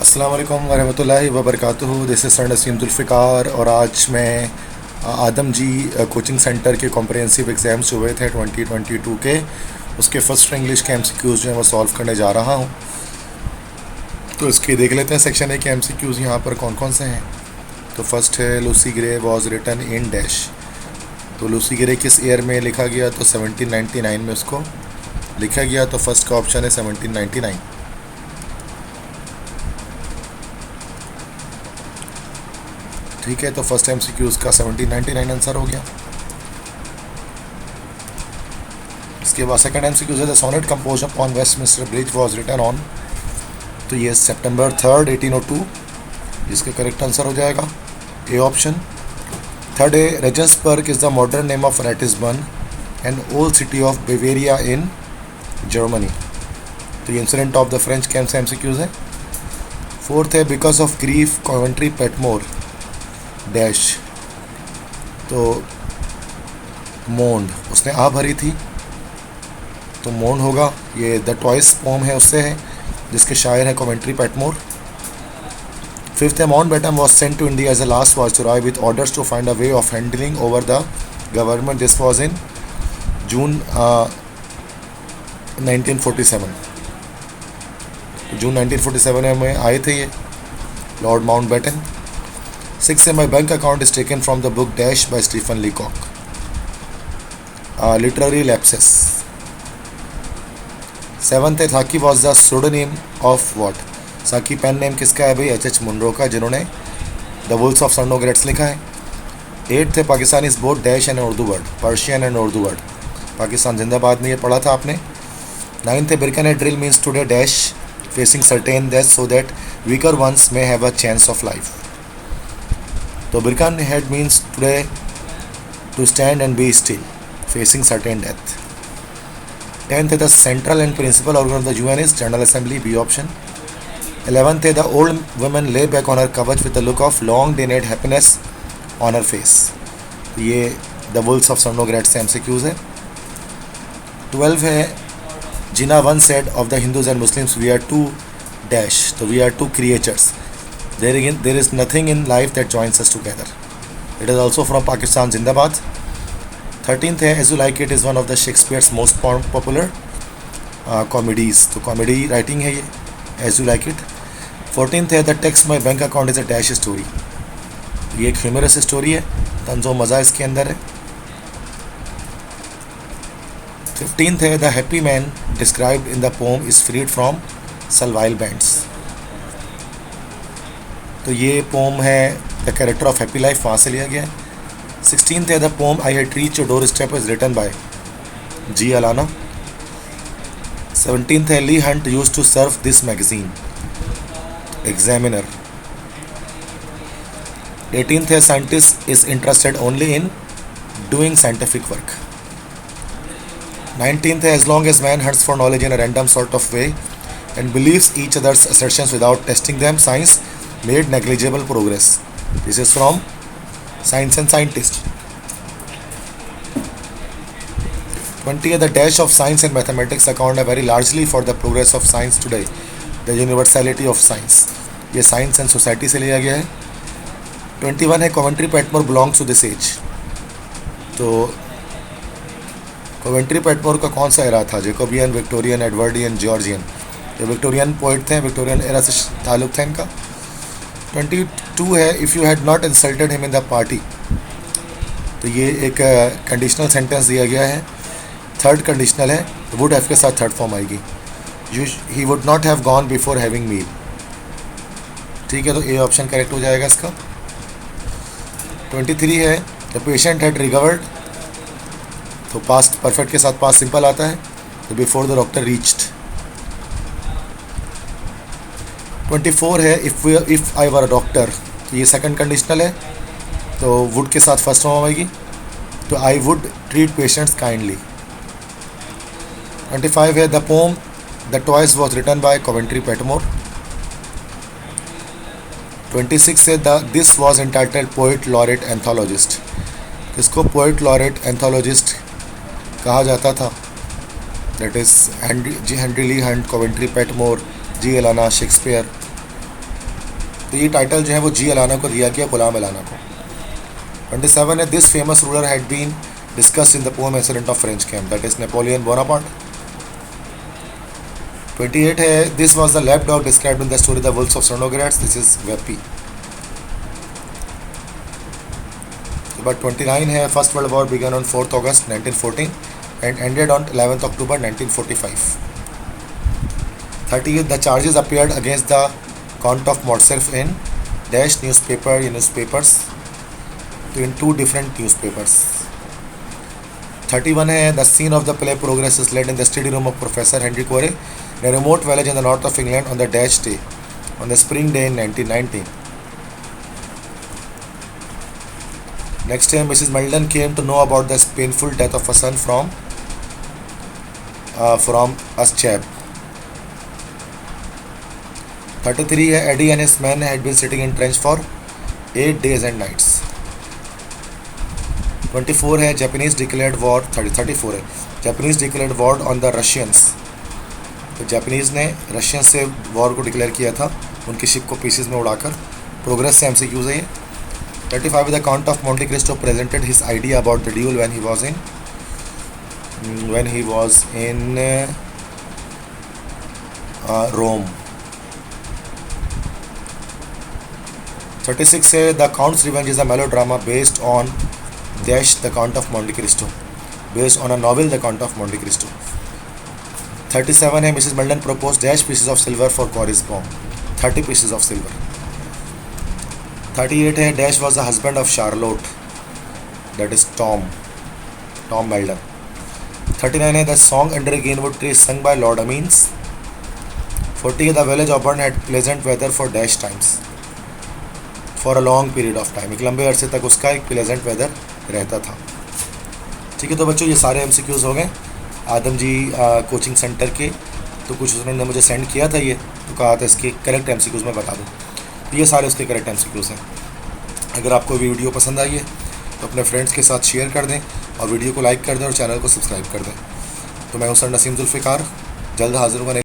अस्सलाम वालेकुम वरहमतुल्लाहि वबरकातुहू। This is sir Naseem Zulfiqar और आज मैं आदम जी कोचिंग सेंटर के कॉम्प्रिहेंसिव एग्ज़ाम्स जो हुए थे 2022 के उसके फ़र्स्ट इंग्लिश के MCQs जो हैं वो सॉल्व करने जा रहा हूँ। तो इसके देख लेते हैं सेक्शन ए के MCQs यहाँ पर कौन कौन से हैं। तो फर्स्ट है Lucy Gray was written in dash. तो लूसी ग्रे किस ईयर में लिखा गया? तो 1799 में उसको लिखा गया। तो फर्स्ट का ऑप्शन है 1799। ठीक है, तो फर्स्ट MCQ का 1799 आंसर हो गया। इसके बाद सेकंड MCQ है the sonnet compose upon Westminster Bridge was written on. तो ये September 3, 1802 इसका करेक्ट आंसर हो जाएगा ए ऑप्शन। थर्ड है Regensburg is the modern name of Ratisbon and old city of Bavaria in Germany. तो ये incident of the French camp से MCQs है। फोर्थ है because of grief Coventry Patmore dash. तो मोंड उसने आ भरी थी तो मोंड होगा। ये द टॉयस पोम है उससे है जिसके शायर है कॉवेंट्री पेटमोर। फिफ्थ है Mountbatten was sent to India as a last viceroy with orders to find a way of handling over the government. This was in June 1947। June 1947 में आए थे ये लॉर्ड माउंटबेटन। सिक्स है my bank account is taken from the book dash by Stephen Leacock. Literary lapses. Seventh है Saki was the pseudonym of what. Saki pen name किसका है भाई? H.H. Munro का, जिन्होंने द वुल्स ऑफ सर्नोग्रेट्स लिखा है। Eighth है Pakistan is both dash and Urdu word, Persian and Urdu word. Pakistan Zindabad में ये पढ़ा था आपने। नाइन्थ है Birkenhead drill means today dash facing certain death so that weaker ones may have a chance of life. तो Birkenhead means today to stand and be still facing certain death. Tenth है the central and principal organ of the UN is general assembly, B option. 11th है the old woman lay back on her couch with the look of long denied happiness on her face. ये the wools of सर्नोग्रेट से MCQs है। 12 है Jinnah once said of the Hindus and Muslims we are two dash. तो we are two creatures there is nothing in life that joins us together. It is also from Pakistan Zindabad. 13th है as you like it is one of the Shakespeare's most popular comedies. तो comedy writing है ये as you like it. 14th है the text my bank account is a dash story. ये एक humerus story है, तंज़ो मज़ा इसके अंदर है। 15th है the happy man described in the poem is freed from survival bands. तो ये पोम है the character of happy life, वहाँ से लिया गया है। 16th है the poem I had reached your door step is written by G Allana. 17th है Leigh Hunt used to serve this magazine, Examiner. 18th है scientist is interested only in doing scientific work. 19th है as long as man hunts for knowledge in a random sort of way and believes each others assertions without testing them, science made negligible progress. This is from Science and Scientist. 20 the dash of science and mathematics account very largely for the progress of science today, the universality of science. ये science and society से लिया गया है। 21 है Coventry Patmore belongs to this age. तो Coventry Patmore का कौन सा एरा था? Jacobean, Victorian, Edwardian, Georgian. तो विक्टोरियन पोइट थे, विक्टोरियन एरा से ताल्लुक था इनका। 22 है if you had not insulted him in the party. तो ये एक कंडीशनल सेंटेंस दिया गया है। थर्ड कंडीशनल है, वुड हैव के साथ थर्ड फॉर्म आएगी। ही would not have gone before having meal. ठीक है, तो ए ऑप्शन करेक्ट हो जाएगा इसका। 23 है द पेशेंट हैड रिकवर्ड। तो पास्ट परफेक्ट के साथ पास्ट सिंपल आता है। तो बिफोर द डॉक्टर रीच्ड। 24 है if I were a doctor. तो ये सेकंड कंडीशनल है, तो वुड के साथ फर्स्ट फॉर्म आएगी। तो I would treat patients kindly. 25 है the poem the toys was written by Coventry Patmore. 26 है the this was entitled poet laureate anthologist. इसको पोइट लॉरेट एंथोलॉजिस्ट कहा जाता था। That is Henry Leigh Hunt, Coventry Patmore, G Alana, Shakespeare. तो ये title जो है वो जी अलाना को दिया गया, गुलाम अलाना को। 27 है, this famous ruler had been discussed in the poem incident of French camp, that is Napoleon Bonaparte. 28 है, this was the lap dog described in the story the wolves of Cernogratz, this is Weppi. But 29 है, first world war began on 4 August 1914 and ended on 11th October 1945. 30th, the charges appeared against the Count of Morcerf in dash newspapers, in 2 different newspapers. 31 है, the scene of the play progress is led in the study room of Professor Henry Corey in a remote village in the north of England on the dash day, on the spring day in 1919. Next time, Mrs. Meldon came to know about the painful death of her son from Aschab. 33 है, Eddie and his men had been sitting in trench for 8 days and nights. 24 है, Japanese declared war. 34 है, Japanese declared war on the Russians. तो Japanese ने Russian से war को declare किया था, उनकी शिप को पीसेस में उड़ाकर। प्रोग्रेस से MCQs है ये। 35 the Count of Monte Cristo presented his idea about the duel when he was in Rome. 36 है, The Count's Revenge is a melodrama based on dash the Count of Monte Cristo, based on a novel The Count of Monte Cristo. 37 है, Mrs. Meldon proposed dash pieces of silver for Corey's bomb, 30 pieces of silver. 38 है, dash was the husband of Charlotte, that is Tom Meldon. 39 है, the song Under a Greenwood Tree is sung by Lord Amines. 40 है, the village of Auburn had pleasant weather for dash times, for a long period of time, एक लंबे अरसे तक उसका एक pleasant weather रहता था। ठीक है, तो बच्चों ये सारे MCQs हो गए आदम जी कोचिंग सेंटर के। तो कुछ उसने मुझे सेंड किया था ये, तो कहा था इसके करेक्ट MCQs मैं बता दूँ, तो ये सारे उसके करेक्ट MCQs हैं। अगर आपको वीडियो पसंद आई है तो अपने फ्रेंड्स के साथ शेयर कर दें और वीडियो को लाइक कर दें और चैनल को सब्सक्राइब कर दें। तो मैं हूं सर नसीम जुल्फ़िकार, जल्द हाजिर होगा।